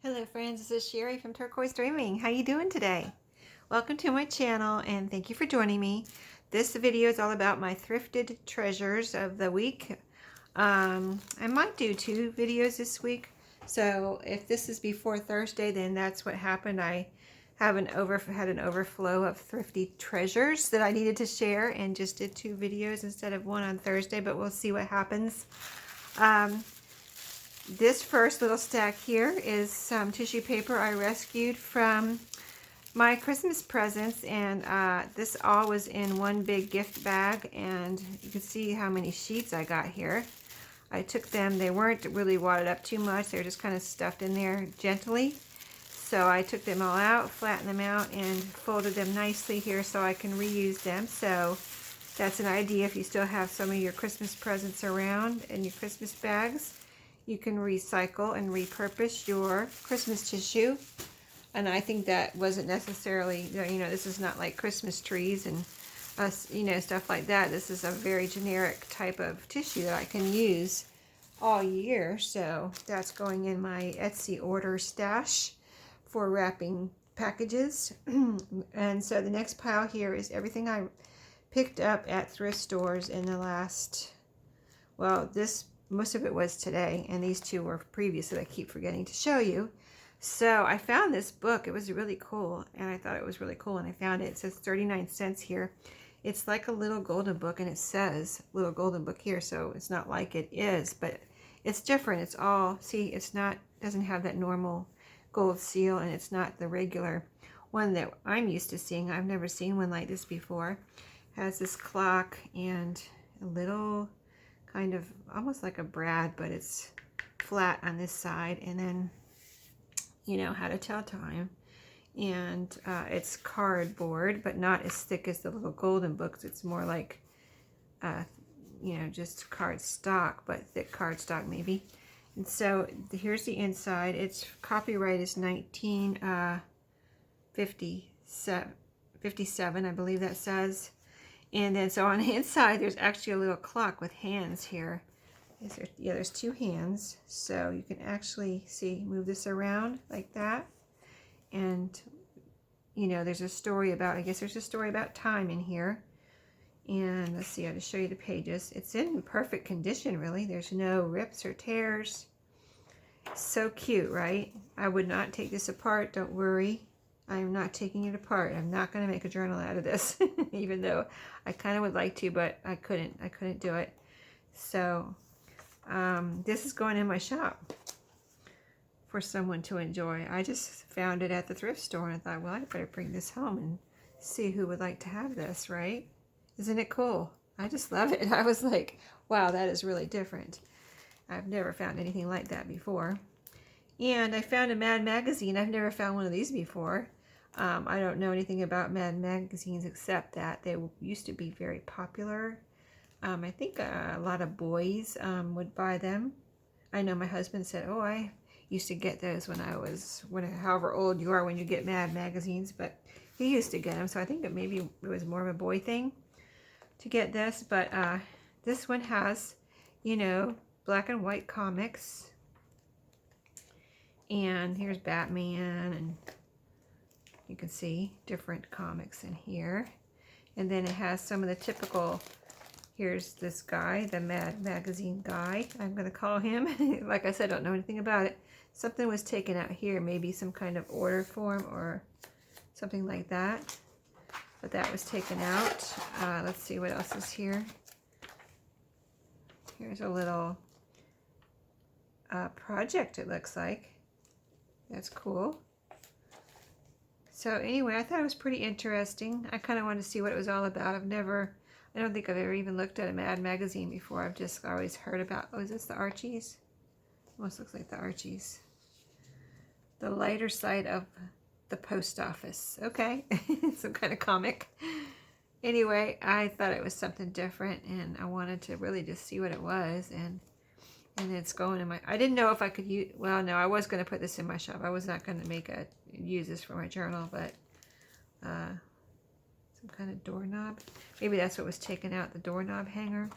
Hello friends, this is Sherry from Turquoise Dreaming. How you doing today? Welcome to my channel and thank you for joining me. This video is all about my thrifted treasures of the week. I might do 2 videos this week. So if this is before Thursday, then that's what happened. I have had an overflow of thrifty treasures that I needed to share and just did 2 videos instead of 1 on Thursday, but we'll see what happens. This first little stack here is some tissue paper I rescued from my Christmas presents, and this all was in one big gift bag, and you can see how many sheets I got here. I took them, they weren't really wadded up too much, they were just kind of stuffed in there gently. So I took them all out, flattened them out, and folded them nicely here so I can reuse them. So that's an idea if you still have some of your Christmas presents around in your Christmas bags. You can recycle and repurpose your Christmas tissue. And I think that wasn't necessarily, this is not like Christmas trees and stuff like that. This is a very generic type of tissue that I can use all year. So that's going in my Etsy order stash for wrapping packages. And so the next pile here is everything I picked up at thrift stores in the last, most of it was today, and these 2 were previous that I keep forgetting to show you. So I found this book. It was really cool, and I thought it was really cool, and I found it. It says 39 cents here. It's like a little golden book, and it says little golden book here, so it's not like it is, but it's different. It's all, see, it's not, doesn't have that normal gold seal, and it's not the regular one that I'm used to seeing. I've never seen one like this before. It has this clock and a little kind of almost like a brad, but it's flat on this side, and then how to tell time, and it's cardboard, but not as thick as the little golden books. It's more like just card stock, but thick card stock maybe. And so here's the inside. Its copyright is 1957, I believe that says. And then so on the inside there's actually a little clock with hands here. There's 2 hands, so you can actually see, move this around like that. And there's a story about, I guess there's a story about time in here. And let's see, I'll just show you the pages. It's in perfect condition, really. There's no rips or tears. So cute, right? I would not take this apart, don't worry. I'm not taking it apart. I'm not going to make a journal out of this, even though I kind of would like to, but I couldn't do it. So this is going in my shop for someone to enjoy. I just found it at the thrift store, and I thought, well, I better bring this home and see who would like to have this, right? Isn't it cool? I just love it. I was like, wow, that is really different. I've never found anything like that before. And I found a Mad magazine. I've never found one of these before. I don't know anything about Mad magazines except that they used to be very popular. I think a lot of boys would buy them. I know my husband said, oh, I used to get those however old you are when you get Mad magazines, but he used to get them. So I think that maybe it was more of a boy thing to get this. But this one has, black and white comics. And here's Batman, and you can see different comics in here. And then it has some of the typical, here's this guy, the Mad magazine guy, I'm going to call him. Like I said, I don't know anything about it. Something was taken out here, maybe some kind of order form or something like that. But that was taken out. Let's see what else is here. Here's a little project, it looks like. That's cool. So anyway, I thought it was pretty interesting. I kind of wanted to see what it was all about. I don't think I've ever even looked at a Mad magazine before. I've just always heard about, oh, is this the Archies? Almost looks like the Archies. The lighter side of the post office. Okay, some kind of comic. Anyway, I thought it was something different, and I wanted to really just see what it was, and it's going in my, I didn't know if I could use, well, no, I was going to put this in my shop. I was not going to use this for my journal, but some kind of doorknob. Maybe that's what was taken out, the doorknob hanger.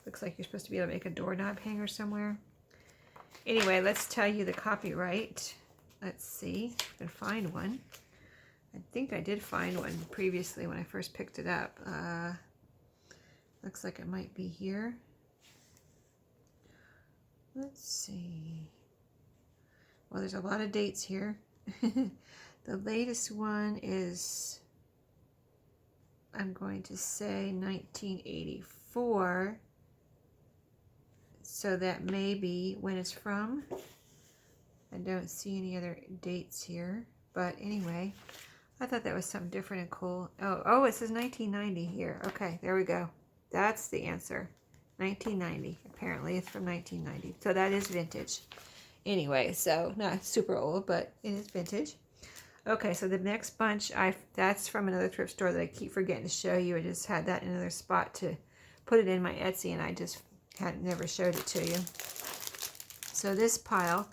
Looks like you're supposed to be able to make a doorknob hanger somewhere. Anyway, let's tell you the copyright. let's see if I can find one. I think I did find one previously when I first picked it up. Looks like it might be here. Let's see. Well, there's a lot of dates here. The latest one is, I'm going to say 1984. So that may be when it's from. I don't see any other dates here. But anyway, I thought that was something different and cool. Oh, it says 1990 here. Okay, there we go. That's the answer. 1990. Apparently it's from 1990. So that is vintage. Anyway, so not super old, but it is vintage. Okay, so the next bunch, that's from another thrift store that I keep forgetting to show you. I just had that in another spot to put it in my Etsy, and I just had never showed it to you. So this pile,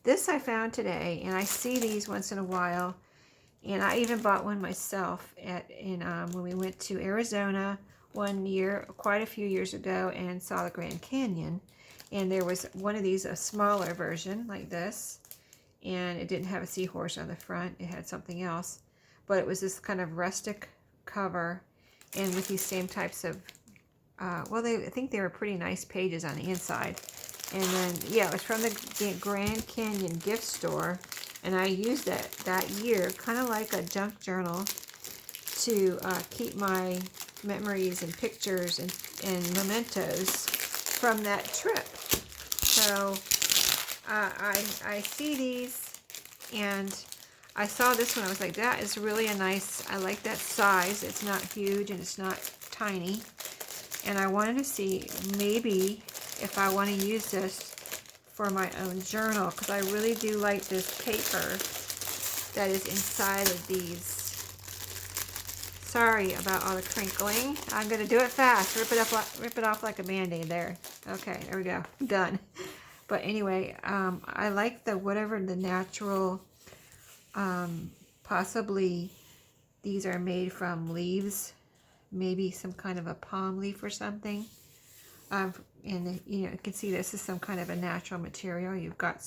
this I found today, and I see these once in a while, and I even bought one myself when we went to Arizona one year, quite a few years ago, and saw the Grand Canyon. And there was one of these, a smaller version like this, and it didn't have a seahorse on the front. It had something else, but it was this kind of rustic cover, and with these same types of, well, I think they were pretty nice pages on the inside. And then, yeah, it was from the Grand Canyon gift store, and I used it that year, kind of like a junk journal, to keep my memories and pictures and mementos from that trip. So I see these, and I saw this one. I was like, that is really a nice, I like that size. It's not huge and it's not tiny. And I wanted to see maybe if I want to use this for my own journal, because I really do like this paper that is inside of these. Sorry about all the crinkling. I'm going to do it fast. Rip it off like a Band-Aid there. Okay, there we go. Done. But anyway, I like whatever the natural, possibly these are made from leaves, maybe some kind of a palm leaf or something. And you can see this is some kind of a natural material. You've got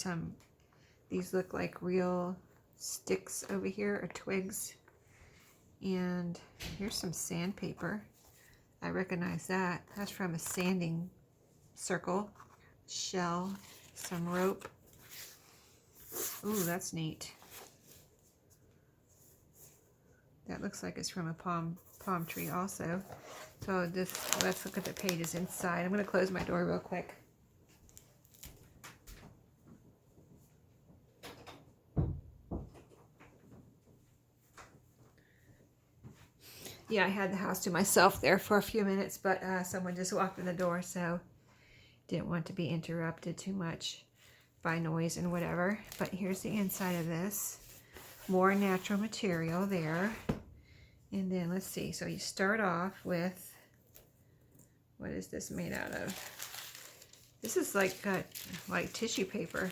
these look like real sticks over here, or twigs. And here's some sandpaper. I recognize that. That's from a sanding circle. Shell. Some rope. Ooh, that's neat. That looks like it's from a palm tree also. So let's look at the pages inside. I'm going to close my door real quick. Yeah, I had the house to myself there for a few minutes, but someone just walked in the door, so didn't want to be interrupted too much by noise and whatever. But here's the inside of this. More natural material there. And then let's see. So you start off with, what is this made out of? This is like tissue paper.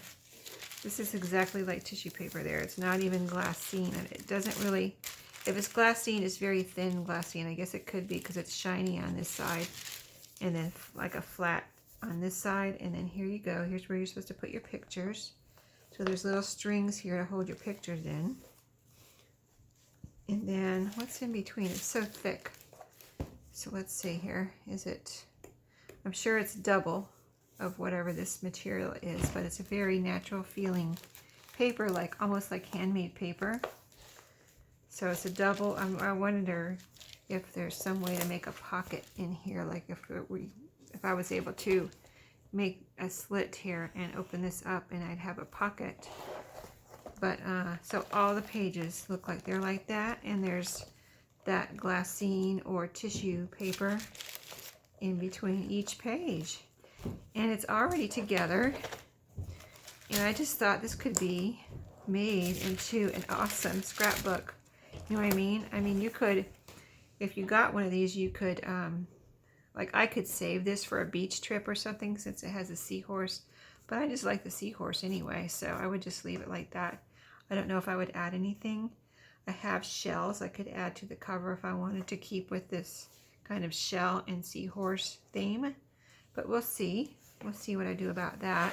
This is exactly like tissue paper there. It's not even glassine, and it doesn't really, if it's glassine, it's very thin glassine. I guess it could be because it's shiny on this side, and then like a flat on this side. And then here you go. Here's where you're supposed to put your pictures. So there's little strings here to hold your pictures in. And then what's in between? It's so thick. So let's see here. I'm sure it's double of whatever this material is, but it's a very natural feeling paper, like almost like handmade paper. So it's a double. I wonder if there's some way to make a pocket in here, like if I was able to make a slit here and open this up, and I'd have a pocket. But so all the pages look like they're like that, and there's that glassine or tissue paper in between each page, and it's already together. And I just thought this could be made into an awesome scrapbook. You know what I mean? I mean, you could, if you got one of these, you could like, I could save this for a beach trip or something, since it has a seahorse, but I just like the seahorse anyway, so I would just leave it like that. I don't know if I would add anything. I have shells I could add to the cover if I wanted to keep with this kind of shell and seahorse theme, but we'll see. We'll see what I do about that.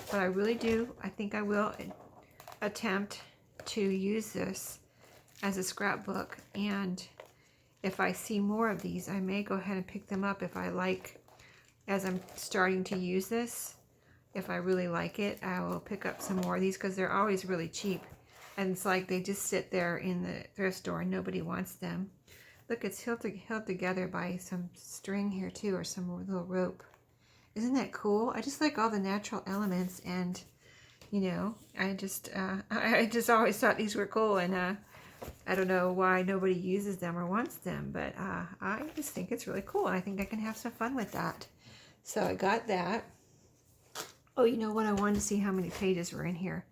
But I really do, I think I will attempt to use this as a scrapbook, and if I see more of these, I may go ahead and pick them up if I like, as I'm starting to use this. If I really like it, I will pick up some more of these because they're always really cheap. And it's like they just sit there in the thrift store and nobody wants them. Look, it's held together by some string here too, or some little rope. Isn't that cool? I just like all the natural elements, and you know, I just always thought these were cool, and I don't know why nobody uses them or wants them, but I just think it's really cool. I think I can have some fun with that. So I got that. Oh, you know what? I wanted to see how many pages were in here.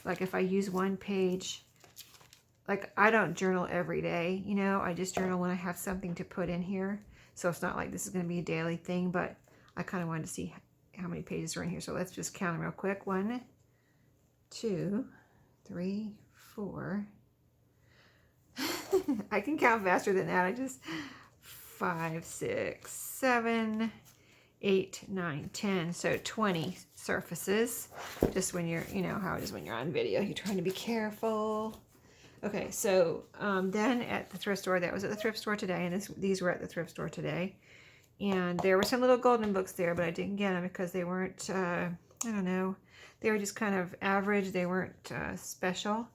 Like if I use one page, like I don't journal every day, you know, I just journal when I have something to put in here. So it's not like this is going to be a daily thing, but I kind of wanted to see how many pages are in here. So let's just count them real quick. 1, 2, 3, 4. I can count faster than that. I just 5, 6, 7, 8, 9, 10. So 20 surfaces. Just when you're, you know how it is when you're on video. You're trying to be careful. Okay, so then at the thrift store, that was at the thrift store today, and these were at the thrift store today. And there were some little golden books there, but I didn't get them because they weren't, I don't know, they were just kind of average. They weren't special.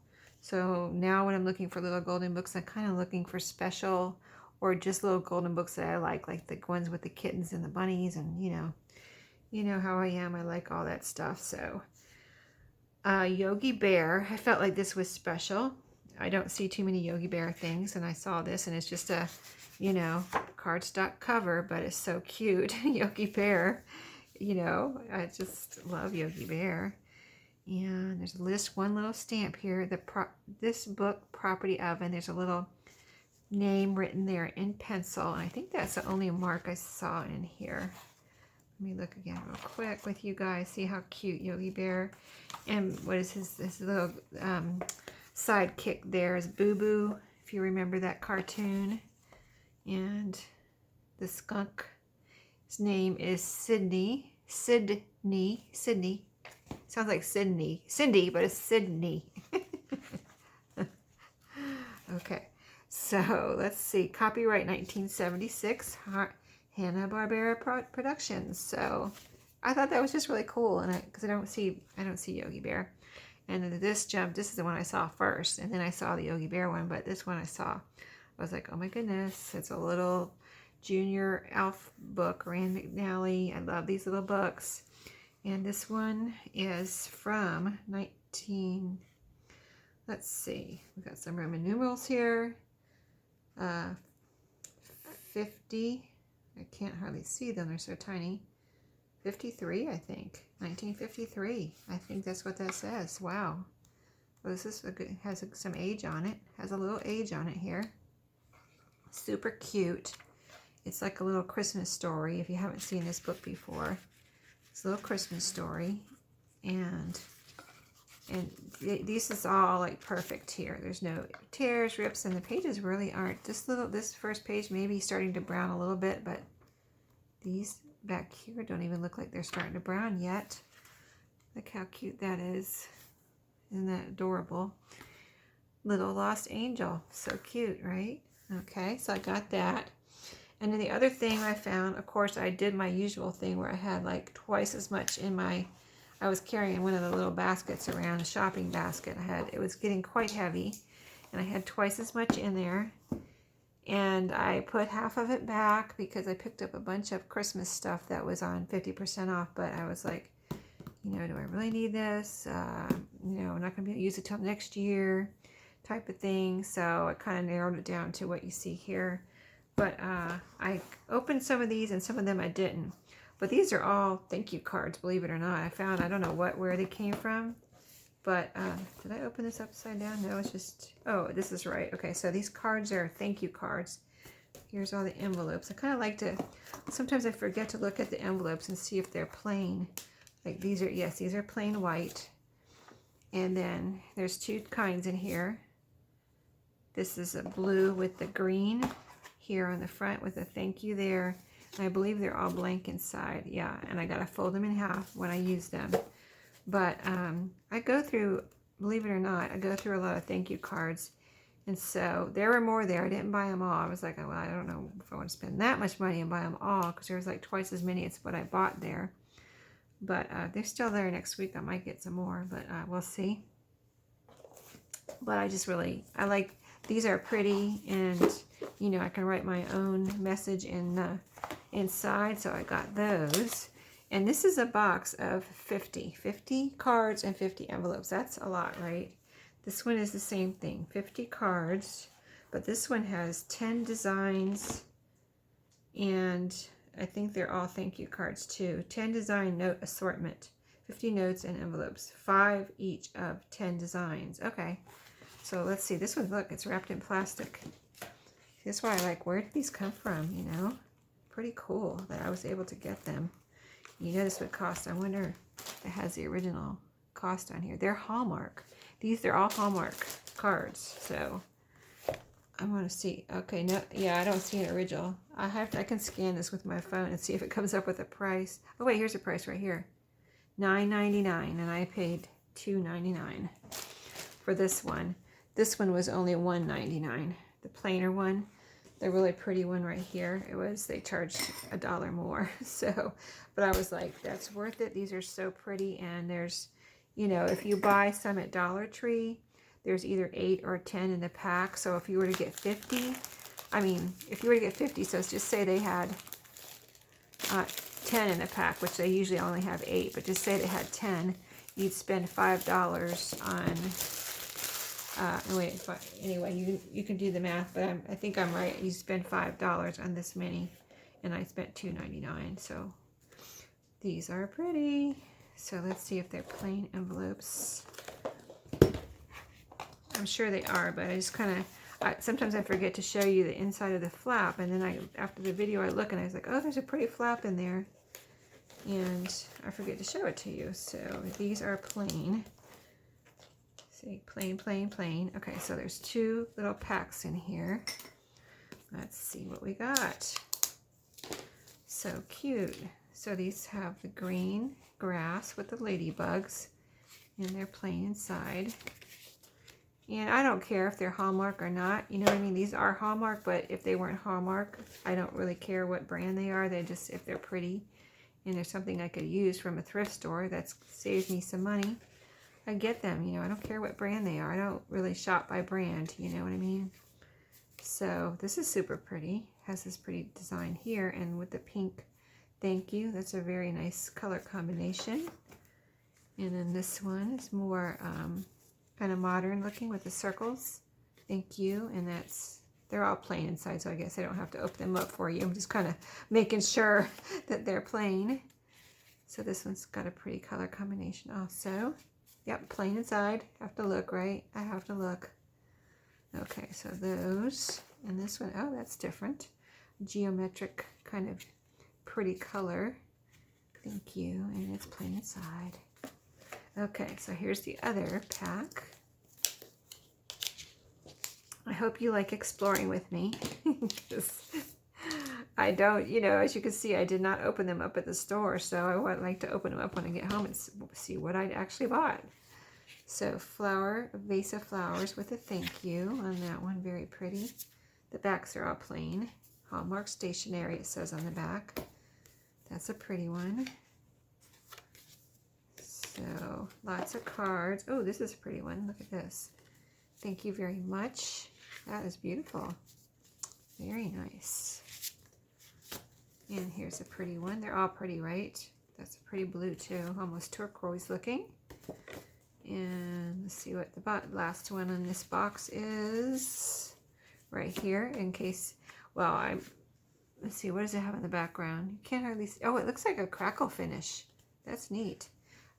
So now when I'm looking for little golden books, I'm kind of looking for special or just little golden books that I like the ones with the kittens and the bunnies, and you know how I am. I like all that stuff. So Yogi Bear, I felt like this was special. I don't see too many Yogi Bear things, and I saw this, and it's just a, you know, cardstock cover, but it's so cute. Yogi Bear, you know, I just love Yogi Bear. And there's a list, one little stamp here. This book, Property of, and there's a little name written there in pencil. And I think that's the only mark I saw in here. Let me look again real quick with you guys. See how cute Yogi Bear. And what is his little sidekick there is Boo Boo, if you remember that cartoon. And the skunk, his name is Sydney. Sydney. Sounds like Cindy, but it's Sydney. Okay, so let's see. Copyright 1976, Hanna-Barbera Productions. So I thought that was just really cool, and because I don't see Yogi Bear. And then this is the one I saw first, and then I saw the Yogi Bear one, but this one I saw. I was like, oh my goodness, it's a little junior elf book, Rand McNally. I love these little books. And this one is from let's see, we've got some Roman numerals here. 50, I can't hardly see them, they're so tiny. 53, I think, 1953. I think that's what that says. Wow. Well, this is has some age on it, has a little age on it here. Super cute. It's like a little Christmas story if you haven't seen this book before. It's a little Christmas story, and this is all like perfect here. There's no tears, rips, and the pages really aren't. This first page may be starting to brown a little bit, but these back here don't even look like they're starting to brown yet. Look how cute that is. Isn't that adorable? Little lost angel. So cute, right? Okay, so I got that. And then the other thing I found, of course, I did my usual thing where I had like twice as much in I was carrying one of the little baskets around, a shopping basket. It was getting quite heavy, and I had twice as much in there. And I put half of it back because I picked up a bunch of Christmas stuff that was on 50% off, but I was like, you know, do I really need this? You know, I'm not going to be able to use it till next year type of thing. So I kind of narrowed it down to what you see here. But I opened some of these and some of them I didn't. But these are all thank you cards, believe it or not. I don't know where they came from. But did I open this upside down? No, it's just, oh, this is right. Okay, so these cards are thank you cards. Here's all the envelopes. I kind of like to, sometimes I forget to look at the envelopes and see if they're plain. Like these are, yes, these are plain white. And then there's two kinds in here. This is a blue with the green here on the front with a thank you there. And I believe they're all blank inside. Yeah, and I gotta fold them in half when I use them. But I go through believe it or not, I go through a lot of thank you cards. And so there were more there. I didn't buy them all. I was like, well, I don't know if I want to spend that much money and buy them all, because there was like twice as many as what I bought there. But they're still there next week. I might get some more, but we'll see. But I like, these are pretty, and you know, I can write my own message in inside, so I got those. And this is a box of 50 cards and 50 envelopes. That's a lot, right? This one is the same thing, 50 cards, but this one has 10 designs, and I think they're all thank you cards too. 10 design note assortment, 50 notes and envelopes, 5 each of 10 designs. Okay, so let's see. This one, look, it's wrapped in plastic. That's why I like, where did these come from, you know? Pretty cool that I was able to get them. You know this would cost, I wonder if it has the original cost on here. They're Hallmark. They're all Hallmark cards, so I want to see. Okay, no, yeah, I don't see an original. I can scan this with my phone and see if it comes up with a price. Oh wait, here's a price right here, $9.99, and I paid $2.99 for this one. This one was only $1.99. The plainer one, the really pretty one right here, they charged $1 more. So, but I was like, that's worth it. These are so pretty, and there's, you know, if you buy some at Dollar Tree, there's either 8 or 10 in the pack. So if you were to get 50, so let's just say they had 10 in the pack, which they usually only have 8, but just say they had 10, you'd spend $5 on, anyway, you can do the math, but I think I'm right. You spend $5 on this many, and I spent $2.99, so these are pretty. So let's see if they're plain envelopes. I'm sure they are, but I just kind of, sometimes I forget to show you the inside of the flap, and then after the video I look and I was like, oh, there's a pretty flap in there, and I forget to show it to you. So these are plain. See, plain, plain, plain. Okay, so there's 2 little packs in here. Let's see what we got. So cute. So these have the green grass with the ladybugs, and they're plain inside. And I don't care if they're Hallmark or not, you know what I mean? These are Hallmark, but if they weren't Hallmark, I don't really care what brand they are. If they're pretty and there's something I could use from a thrift store that saves me some money, I get them, you know. I don't care what brand they are. I don't really shop by brand, you know what I mean? So this is super pretty. Has this pretty design here, and with the pink thank you. That's a very nice color combination. And then this one is more kind of modern looking with the circles. Thank you. And they're all plain inside, so I guess I don't have to open them up for you. I'm just kind of making sure that they're plain. So this one's got a pretty color combination also. Yep, plain inside. Have to look, right? I have to look. Okay, so those. And this one, oh, that's different. Geometric kind of pretty color. Thank you. And it's plain inside. Okay, so here's the other pack. I hope you like exploring with me. I don't, you know, as you can see, I did not open them up at the store, so I would like to open them up when I get home and see what I actually bought. So a vase of flowers with a thank you on that one, very pretty. The backs are all plain. Hallmark stationery, it says on the back. That's a pretty one. So lots of cards. Oh, this is a pretty one. Look at this. Thank you very much. That is beautiful. Very nice. And here's a pretty one. They're all pretty, right? That's a pretty blue too, almost turquoise looking. And let's see what the last one in this box is. Right here, in case, well, let's see, what does it have in the background? You can't hardly see. Oh, it looks like a crackle finish. That's neat.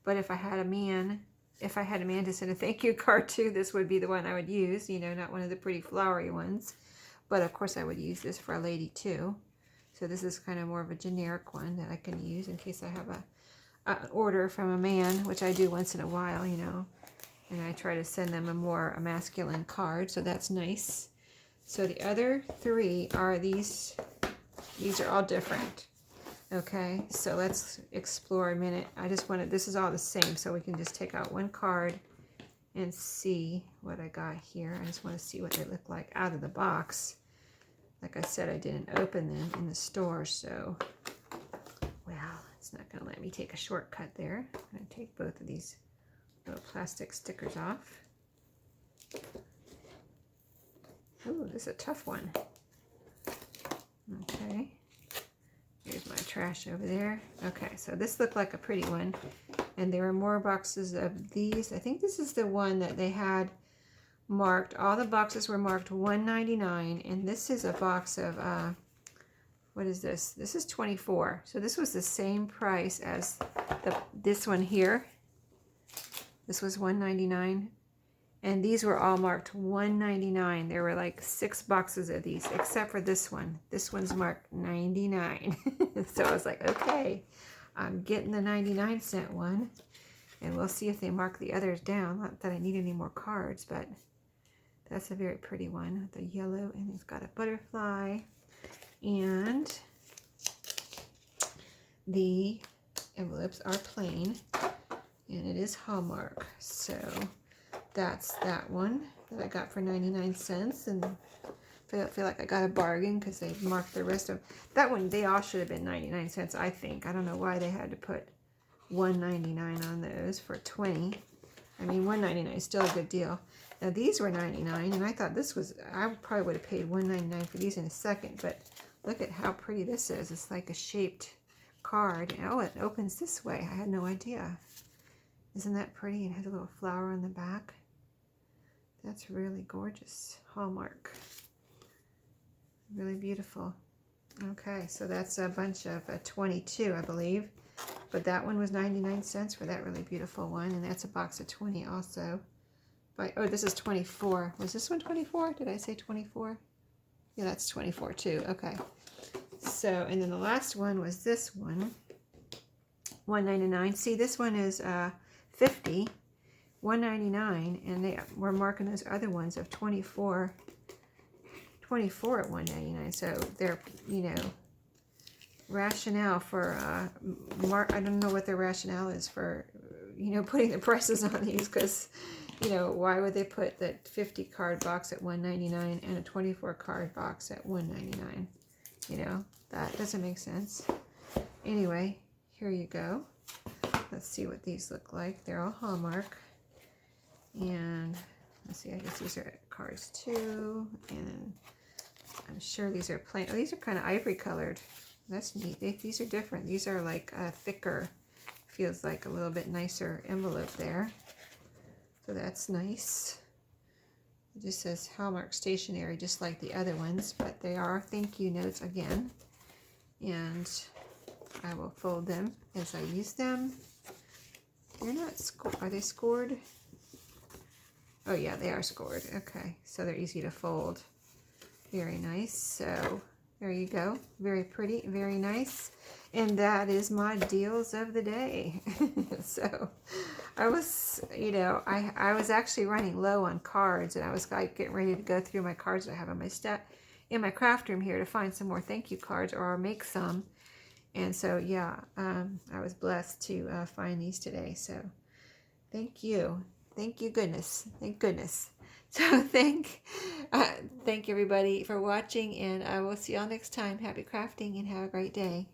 But if I had a man to send a thank you card to, this would be the one I would use, you know, not one of the pretty flowery ones. But of course I would use this for a lady too. So this is kind of more of a generic one that I can use in case I have an order from a man, which I do once in a while, you know. And I try to send them a masculine card, so that's nice. So the other 3 are these. These are all different. Okay, so let's explore a minute. This is all the same, so we can just take out one card and see what I got here. I just want to see what they look like out of the box. Like I said, I didn't open them in the store, so, well, it's not going to let me take a shortcut there. I'm going to take both of these little plastic stickers off. Ooh, this is a tough one. Okay. Here's my trash over there. Okay, so this looked like a pretty one. And there were more boxes of these. I think this is the one that they had marked. All the boxes were marked $1.99. And this is a box of, what is this? This is 24. So this was the same price as this one here. This was $1.99. And these were all marked $1.99. There were like 6 boxes of these, except for this one. This one's marked 99. So I was like, okay, I'm getting the 99-cent one. And we'll see if they mark the others down. Not that I need any more cards, but that's a very pretty one with the yellow. And it's got a butterfly. And the envelopes are plain. And it is Hallmark. So that's that one that I got for 99 cents, and I feel like I got a bargain because they marked the rest of that one. They all should have been 99 cents, I think. I don't know why they had to put $1.99 on those for 20. I mean, $1.99 is still a good deal. Now these were 99, and I thought this was, I probably would have paid $1.99 for these in a second, but look at how pretty this is. It's like a shaped card. Oh, it opens this way. I had no idea. Isn't that pretty? It has a little flower on the back. That's really gorgeous. Hallmark. Really beautiful. Okay, so that's a bunch of 22, I believe. But that one was 99 cents for that really beautiful one. And that's a box of 20 also. But, oh, this is 24. Was this one 24? Did I say 24? Yeah, that's 24 too. Okay. So, and then the last one was this one. $1.99. See, this one is 50. $1.99, and they were marking those other ones of 24 at $1.99. So their, you know, rationale for I don't know what their rationale is for, you know, putting the prices on these, because, you know, why would they put that 50 card box at $1.99 and a 24 card box at $1.99? You know, that doesn't make sense. Anyway, here you go. Let's see what these look like. They're all Hallmark. And let's see, I guess these are cards too. And I'm sure these are plain. Oh, these are kind of ivory colored. That's neat. These are different. These are like thicker. Feels like a little bit nicer envelope there. So that's nice. It just says Hallmark stationery, just like the other ones, but they are thank you notes again. And I will fold them as I use them. They're not scored. Are they scored? Oh yeah, they are scored. Okay, so they're easy to fold. Very nice. So there you go. Very pretty, very nice. And that is my deals of the day. So I was, you know, I was actually running low on cards, and I was like getting ready to go through my cards that I have on my in my craft room here to find some more thank you cards or make some. And so, yeah, I was blessed to find these today. So thank you. Thank you, goodness. Thank goodness. So thank everybody for watching, and I will see y'all next time. Happy crafting and have a great day.